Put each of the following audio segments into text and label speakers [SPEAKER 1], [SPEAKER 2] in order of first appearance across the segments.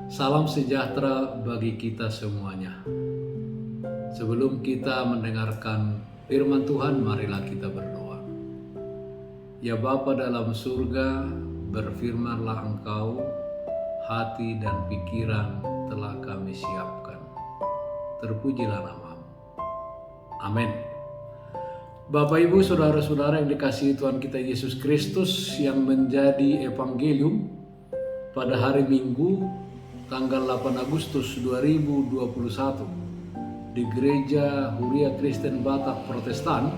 [SPEAKER 1] Salam sejahtera bagi kita semuanya. Sebelum kita mendengarkan firman Tuhan, marilah kita berdoa. Ya Bapa dalam surga, berfirmanlah Engkau, hati dan pikiran telah kami siapkan. Terpujilah nama-Mu. Amin. Bapak, Ibu, saudara-saudara yang dikasihi Tuhan kita Yesus Kristus, yang menjadi evangelium pada hari Minggu tanggal 8 Agustus 2021 di Gereja Huria Kristen Batak Protestan,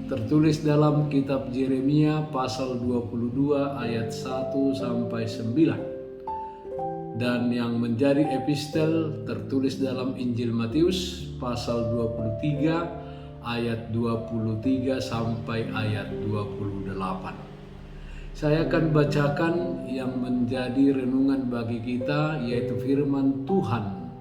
[SPEAKER 1] tertulis dalam kitab Yeremia pasal 22 ayat 1 sampai 9, dan yang menjadi epistel tertulis dalam Injil Matius pasal 23 ayat 23 sampai ayat 28. Saya akan bacakan yang menjadi renungan bagi kita, yaitu firman Tuhan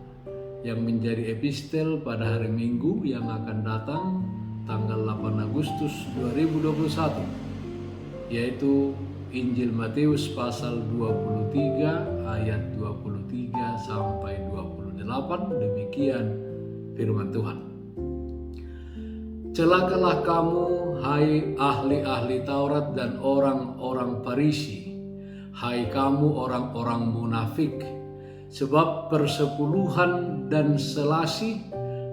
[SPEAKER 1] yang menjadi epistel pada hari Minggu yang akan datang tanggal 8 Agustus 2021, yaitu Injil Matius pasal 23 ayat 23 sampai 28. Demikian firman Tuhan. Celakalah kamu, hai ahli-ahli Taurat dan orang-orang Farisi, hai kamu orang-orang munafik, sebab persepuluhan dan selasi,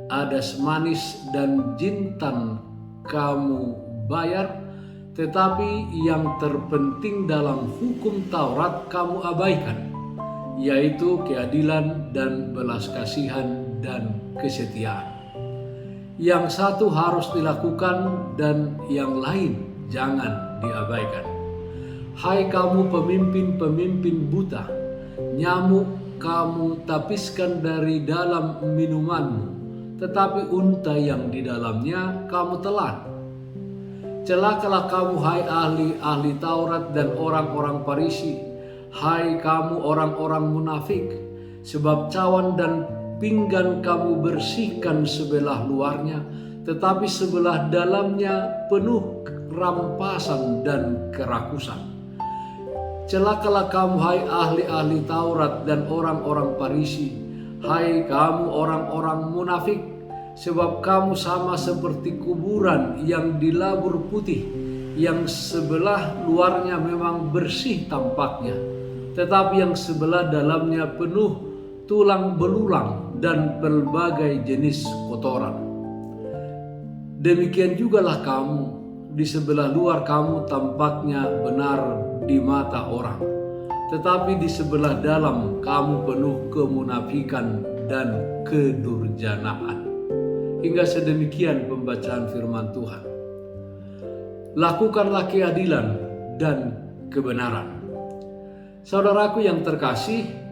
[SPEAKER 1] adas manis dan jintan kamu bayar, tetapi yang terpenting dalam hukum Taurat kamu abaikan, yaitu keadilan dan belas kasihan dan kesetiaan. Yang satu harus dilakukan dan yang lain jangan diabaikan. Hai kamu pemimpin-pemimpin buta, nyamuk kamu tapiskan dari dalam minumanmu, tetapi unta yang di dalamnya kamu telan. Celakalah kamu, hai ahli-ahli Taurat dan orang-orang Farisi, hai kamu orang-orang munafik, sebab cawan dan pinggan kamu bersihkan sebelah luarnya, tetapi sebelah dalamnya penuh rampasan dan kerakusan. Celakalah kamu, hai ahli-ahli Taurat dan orang-orang Farisi, hai kamu orang-orang munafik, sebab kamu sama seperti kuburan yang dilabur putih, yang sebelah luarnya memang bersih tampaknya, tetapi yang sebelah dalamnya penuh tulang belulang dan berbagai jenis kotoran. Demikian jugalah kamu, di sebelah luar kamu tampaknya benar di mata orang, tetapi di sebelah dalam kamu penuh kemunafikan dan kedurjanaan. Hingga sedemikian pembacaan firman Tuhan. Lakukanlah keadilan dan kebenaran. Saudaraku yang terkasih,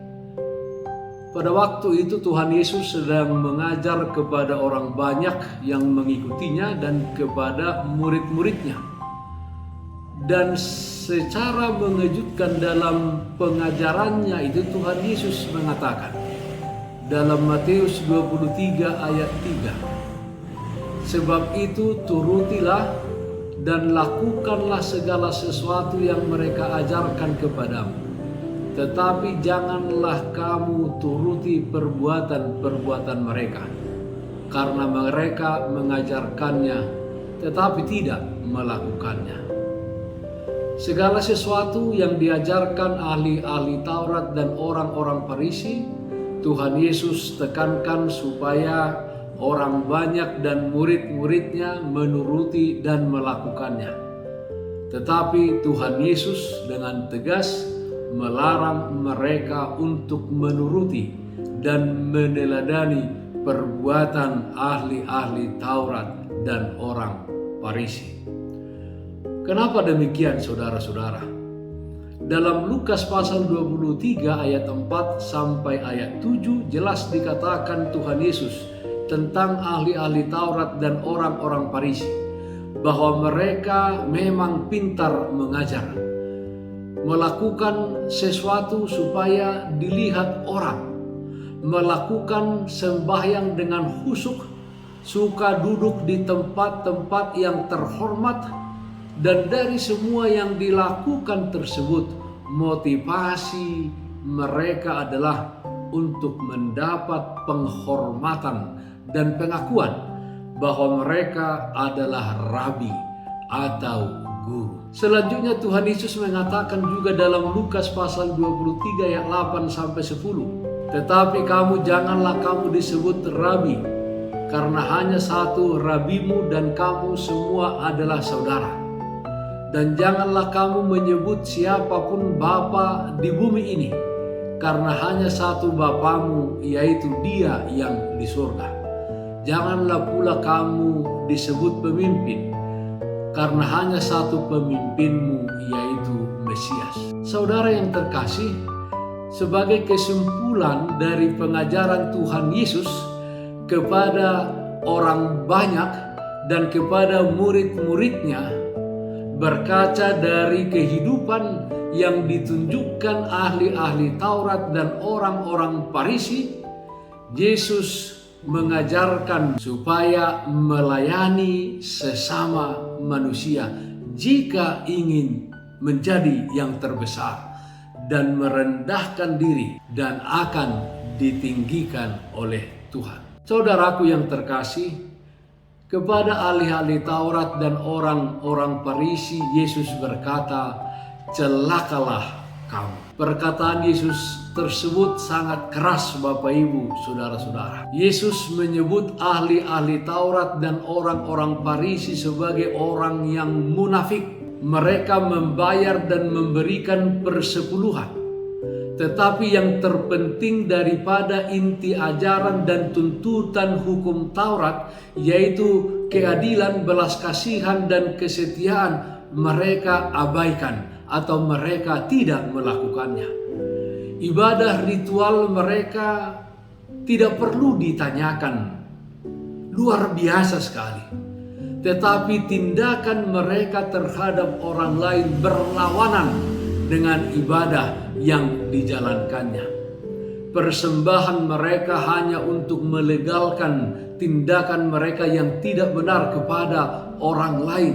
[SPEAKER 1] pada waktu itu Tuhan Yesus sedang mengajar kepada orang banyak yang mengikutinya dan kepada murid-muridnya. Dan secara mengejutkan dalam pengajarannya itu Tuhan Yesus mengatakan dalam Matius 23 ayat 3, sebab itu turutilah dan lakukanlah segala sesuatu yang mereka ajarkan kepadamu, tetapi janganlah kamu turuti perbuatan-perbuatan mereka, karena mereka mengajarkannya tetapi tidak melakukannya. Segala sesuatu yang diajarkan ahli-ahli Taurat dan orang-orang Farisi, Tuhan Yesus tekankan supaya orang banyak dan murid-muridnya menuruti dan melakukannya. Tetapi Tuhan Yesus dengan tegas melarang mereka untuk menuruti dan meneladani perbuatan ahli-ahli Taurat dan orang Farisi. Kenapa demikian, saudara-saudara? Dalam Lukas pasal 23 ayat 4 sampai ayat 7 jelas dikatakan Tuhan Yesus tentang ahli-ahli Taurat dan orang-orang Farisi, bahwa mereka memang pintar mengajar, melakukan sesuatu supaya dilihat orang, melakukan sembahyang dengan khusyuk, suka duduk di tempat-tempat yang terhormat, dan dari semua yang dilakukan tersebut motivasi mereka adalah untuk mendapat penghormatan dan pengakuan bahwa mereka adalah rabi atau guru. Selanjutnya Tuhan Yesus mengatakan juga dalam Lukas pasal 23 ayat 8 sampai 10. Tetapi kamu janganlah kamu disebut rabi, karena hanya satu rabimu dan kamu semua adalah saudara. Dan janganlah kamu menyebut siapapun bapa di bumi ini, karena hanya satu Bapamu, yaitu Dia yang di surga. Janganlah pula kamu disebut pemimpin, karena hanya satu pemimpinmu, yaitu Mesias. Saudara yang terkasih, sebagai kesimpulan dari pengajaran Tuhan Yesus kepada orang banyak dan kepada murid-muridnya, berkaca dari kehidupan yang ditunjukkan ahli-ahli Taurat dan orang-orang Farisi, Yesus mengajarkan supaya melayani sesama manusia jika ingin menjadi yang terbesar dan merendahkan diri dan akan ditinggikan oleh Tuhan. Saudaraku yang terkasih, kepada ahli-ahli Taurat dan orang-orang Farisi, Yesus berkata, "Celakalah kamu." Perkataan Yesus tersebut sangat keras, Bapak Ibu, saudara-saudara. Yesus menyebut ahli-ahli Taurat dan orang-orang Farisi sebagai orang yang munafik. Mereka membayar dan memberikan persepuluhan. Tetapi yang terpenting daripada inti ajaran dan tuntutan hukum Taurat, yaitu keadilan, belas kasihan, dan kesetiaan, mereka abaikan atau mereka tidak melakukannya. Ibadah ritual mereka tidak perlu ditanyakan, luar biasa sekali. Tetapi tindakan mereka terhadap orang lain berlawanan dengan ibadah yang dijalankannya. Persembahan mereka hanya untuk melegalkan tindakan mereka yang tidak benar kepada orang lain.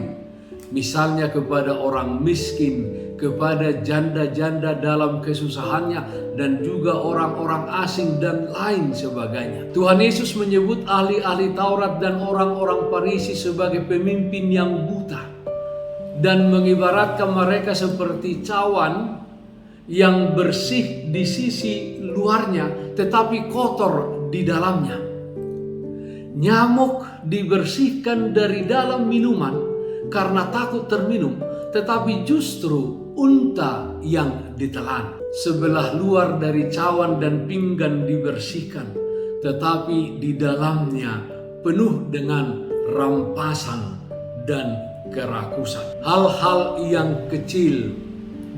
[SPEAKER 1] Misalnya kepada orang miskin, kepada janda-janda dalam kesusahannya, dan juga orang-orang asing dan lain sebagainya. Tuhan Yesus menyebut ahli-ahli Taurat dan orang-orang Farisi sebagai pemimpin yang buta dan mengibaratkan mereka seperti cawan yang bersih di sisi luarnya tetapi kotor di dalamnya. Nyamuk dibersihkan dari dalam minuman karena takut terminum, tetapi justru unta yang ditelan. Sebelah luar dari cawan dan pinggan dibersihkan, tetapi di dalamnya penuh dengan rampasan dan kerakusan. Hal-hal yang kecil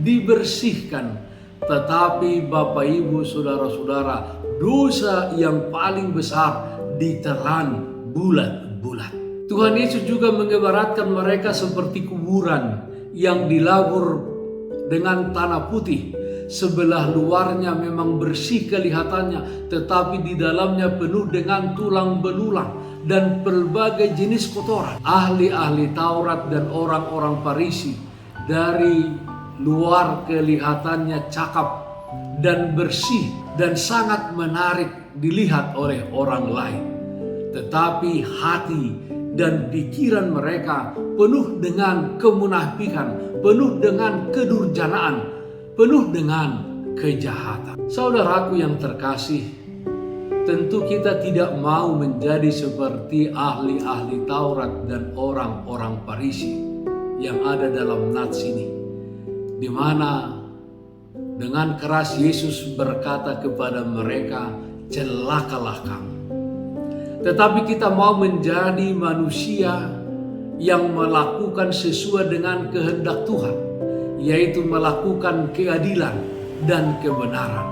[SPEAKER 1] dibersihkan, tetapi Bapak Ibu saudara-saudara, dosa yang paling besar ditelan bulat-bulat. Tuhan Yesus juga mengibaratkan mereka seperti kuburan yang dilabur dengan tanah putih. Sebelah luarnya memang bersih kelihatannya, tetapi di dalamnya penuh dengan tulang belulang dan berbagai jenis kotoran. Ahli-ahli Taurat dan orang-orang Farisi dari luar kelihatannya cakap dan bersih dan sangat menarik dilihat oleh orang lain, tetapi hati dan pikiran mereka penuh dengan kemunafikan, penuh dengan kedurjanaan, penuh dengan kejahatan. Saudaraku yang terkasih, tentu kita tidak mau menjadi seperti ahli-ahli Taurat dan orang-orang Farisi yang ada dalam nats ini, di mana dengan keras Yesus berkata kepada mereka, "Celakalah kamu." Tetapi kita mau menjadi manusia yang melakukan sesuai dengan kehendak Tuhan, yaitu melakukan keadilan dan kebenaran.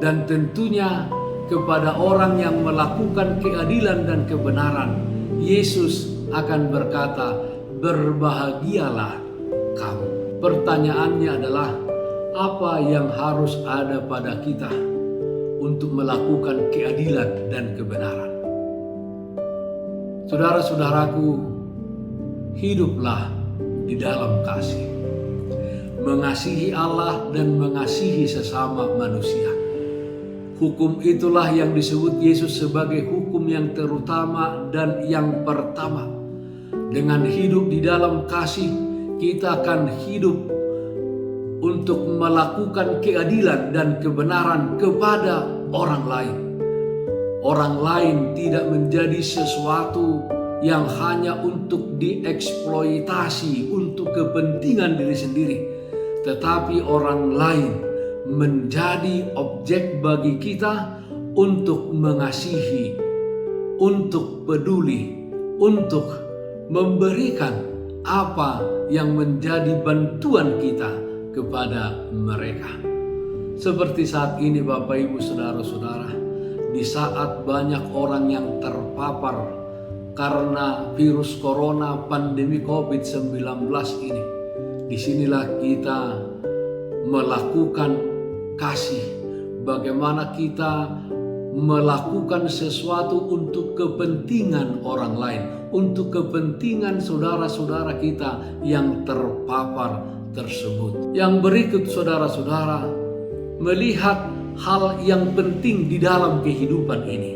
[SPEAKER 1] Dan tentunya kepada orang yang melakukan keadilan dan kebenaran, Yesus akan berkata, "Berbahagialah kamu." Pertanyaannya adalah, apa yang harus ada pada kita untuk melakukan keadilan dan kebenaran? Saudara-saudaraku, hiduplah di dalam kasih, mengasihi Allah dan mengasihi sesama manusia. Hukum itulah yang disebut Yesus sebagai hukum yang terutama dan yang pertama. Dengan hidup di dalam kasih, kita akan hidup untuk melakukan keadilan dan kebenaran kepada orang lain. Orang lain tidak menjadi sesuatu yang hanya untuk dieksploitasi untuk kepentingan diri sendiri, tetapi orang lain menjadi objek bagi kita untuk mengasihi, untuk peduli, untuk memberikan apa yang menjadi bantuan kita kepada mereka. Seperti saat ini Bapak Ibu Saudara-saudara, di saat banyak orang yang terpapar karena virus corona, pandemi COVID-19 ini, disinilah kita melakukan kasih, bagaimana kita melakukan sesuatu untuk kepentingan orang lain, untuk kepentingan saudara-saudara kita yang terpapar tersebut. Yang berikut saudara-saudara, melihat hal yang penting di dalam kehidupan ini.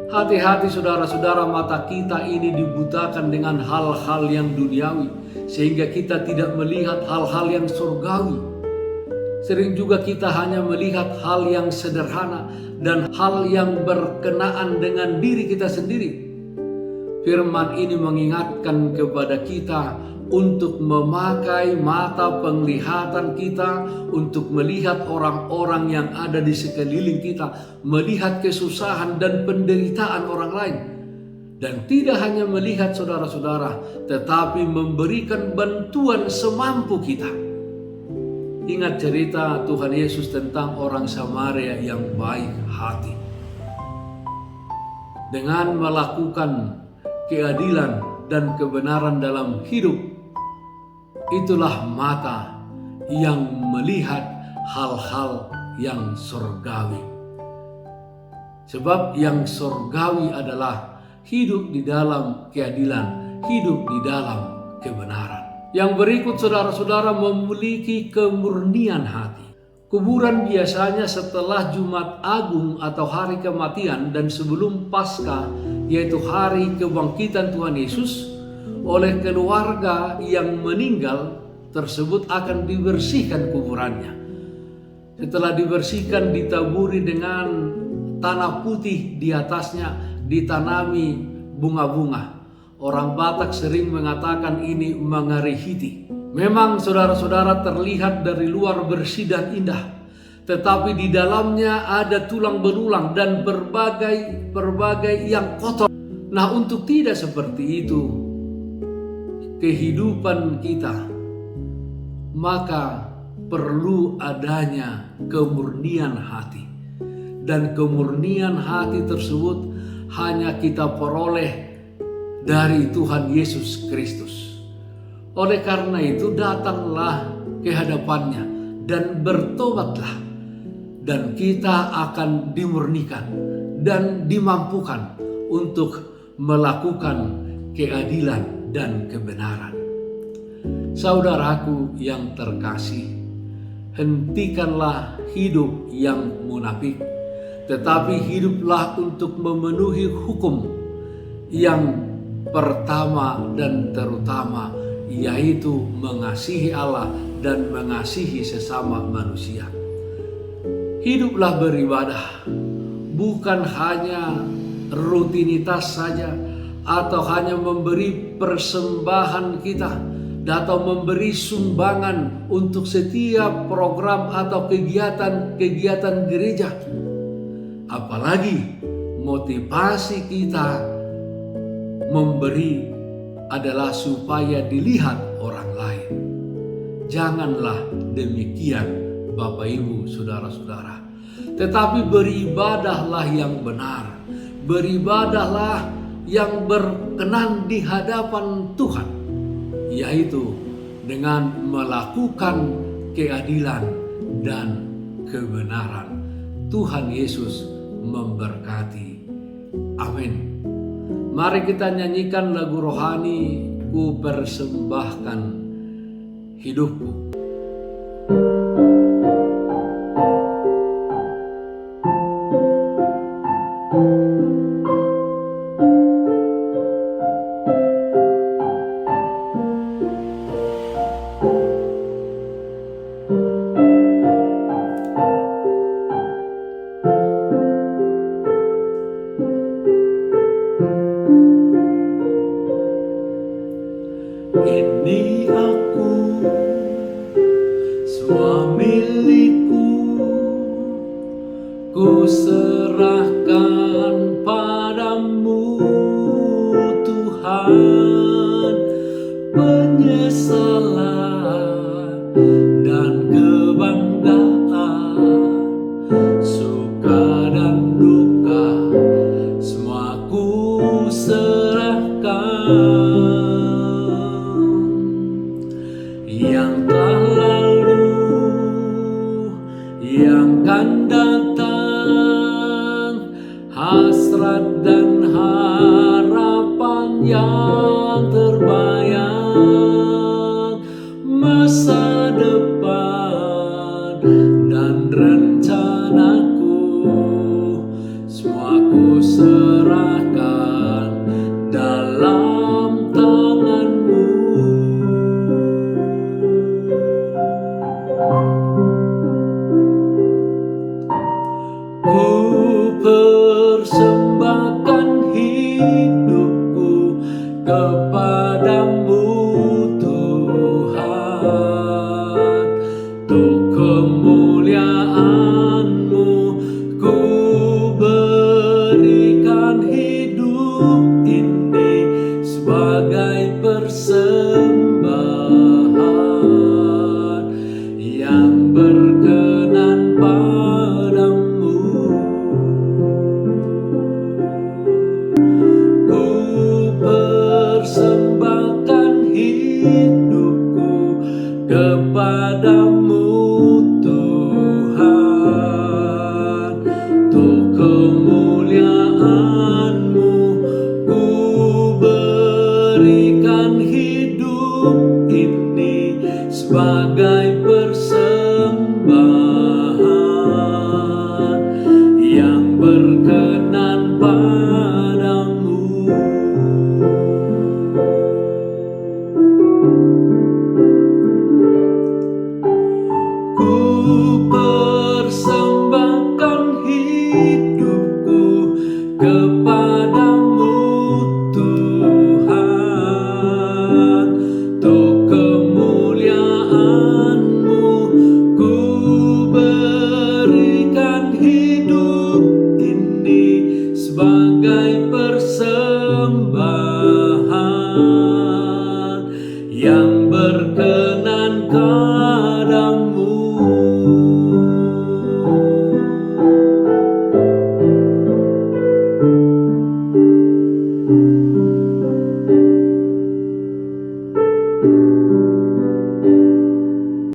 [SPEAKER 1] Hati-hati saudara-saudara, mata kita ini dibutakan dengan hal-hal yang duniawi, sehingga kita tidak melihat hal-hal yang surgawi. Sering juga kita hanya melihat hal yang sederhana dan hal yang berkenaan dengan diri kita sendiri. Firman ini mengingatkan kepada kita untuk memakai mata penglihatan kita untuk melihat orang-orang yang ada di sekeliling kita, melihat kesusahan dan penderitaan orang lain. Dan tidak hanya melihat saudara-saudara, tetapi memberikan bantuan semampu kita. Ingat cerita Tuhan Yesus tentang orang Samaria yang baik hati. Dengan melakukan keadilan dan kebenaran dalam hidup, itulah mata yang melihat hal-hal yang surgawi. Sebab yang surgawi adalah hidup di dalam keadilan, hidup di dalam kebenaran. Yang berikut saudara-saudara, memiliki kemurnian hati. Kuburan biasanya setelah Jumat Agung atau hari kematian dan sebelum Paskah, yaitu hari kebangkitan Tuhan Yesus, oleh keluarga yang meninggal tersebut akan dibersihkan kuburannya. Setelah dibersihkan, ditaburi dengan tanah putih, di atasnya ditanami bunga-bunga. Orang Batak sering mengatakan ini mengarehiti. Memang saudara-saudara terlihat dari luar bersih dan indah, tetapi di dalamnya ada tulang belulang dan berbagai yang kotor. Nah, untuk tidak seperti itu kehidupan kita, maka perlu adanya kemurnian hati. Dan kemurnian hati tersebut hanya kita peroleh dari Tuhan Yesus Kristus. Oleh karena itu, datanglah ke hadapannya dan bertobatlah, dan kita akan dimurnikan dan dimampukan untuk melakukan keadilan dan kebenaran. Saudaraku yang terkasih, hentikanlah hidup yang munafik, tetapi hiduplah untuk memenuhi hukum yang pertama dan terutama, yaitu mengasihi Allah dan mengasihi sesama manusia. Hiduplah beribadah, bukan hanya rutinitas saja, atau hanya memberi persembahan kita, atau memberi sumbangan untuk setiap program atau kegiatan gereja. Apalagi motivasi kita memberi adalah supaya dilihat orang lain. Janganlah demikian Bapak Ibu Saudara-saudara, tetapi beribadahlah yang benar, beribadahlah yang berkenan di hadapan Tuhan, yaitu dengan melakukan keadilan dan kebenaran. Tuhan Yesus memberkati. Amin. Mari kita nyanyikan lagu rohani, Ku Persembahkan Hidupku. serahkan padamu Tuhan, penyesalan dan kebanggaan, suka dan duka, semua ku serahkan. Yang telah lalu, yang akan datang, hasrat dan harapan yang terbayang, masa depan dan rencanaku, semua ku serahkan dalam tanganmu. Ku persembahkan hidupku kepadamu Tuhan, untuk kemuliaan-Mu ku berikan hidup ini sebagai persembahan yang berkenan padamu. Ku persembahkan hidupku kepadamu Tuhan, untuk kemuliaan-Mu ku berikan hidup ini sebagai persembahan yang berkenan padamu. Ku persembahkan hidupku kepadamu Tuhan, untuk kemuliaan-Mu ku berikan hidup ini sebagai persembahan yang berkenan padamu.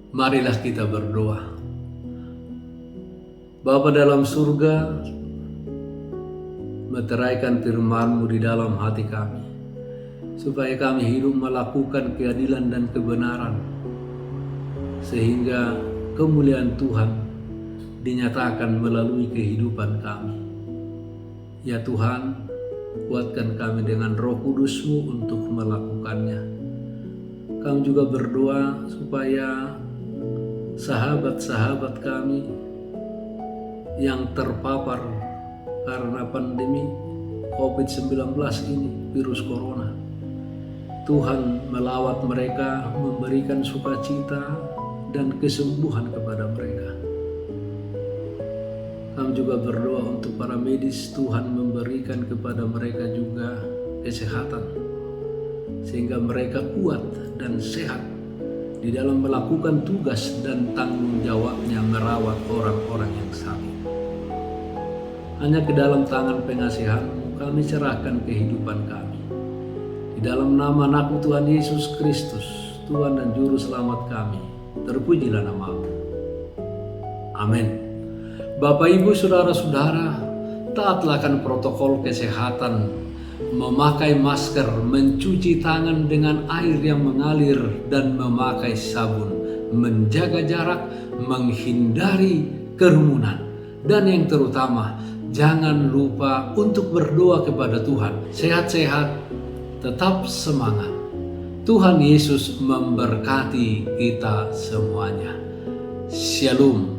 [SPEAKER 1] Marilah kita berdoa. Bapa dalam surga, meteraikan firman-Mu di dalam hati kami, supaya kami hidup melakukan keadilan dan kebenaran, sehingga kemuliaan Tuhan dinyatakan melalui kehidupan kami. Ya Tuhan, kuatkan kami dengan Roh Kudus-Mu untuk melakukannya. Kami juga berdoa supaya sahabat-sahabat kami yang terpapar karena pandemi COVID-19 ini, virus corona, Tuhan melawat mereka, memberikan sukacita dan kesembuhan kepada mereka. Kami juga berdoa untuk para medis, Tuhan memberikan kepada mereka juga kesehatan, sehingga mereka kuat dan sehat di dalam melakukan tugas dan tanggung jawabnya merawat orang-orang yang sakit. Hanya ke dalam tangan pengasihan-Mu kami serahkan kehidupan kami. Di dalam nama anak-Mu Tuhan Yesus Kristus, Tuhan dan Juru Selamat kami, terpujilah nama-Mu. Amin. Bapak, Ibu, Saudara-saudara, taatlah akan protokol kesehatan, memakai masker, mencuci tangan dengan air yang mengalir, dan memakai sabun, menjaga jarak, menghindari kerumunan, dan yang terutama, jangan lupa untuk berdoa kepada Tuhan. Sehat-sehat, tetap semangat. Tuhan Yesus memberkati kita semuanya. Shalom.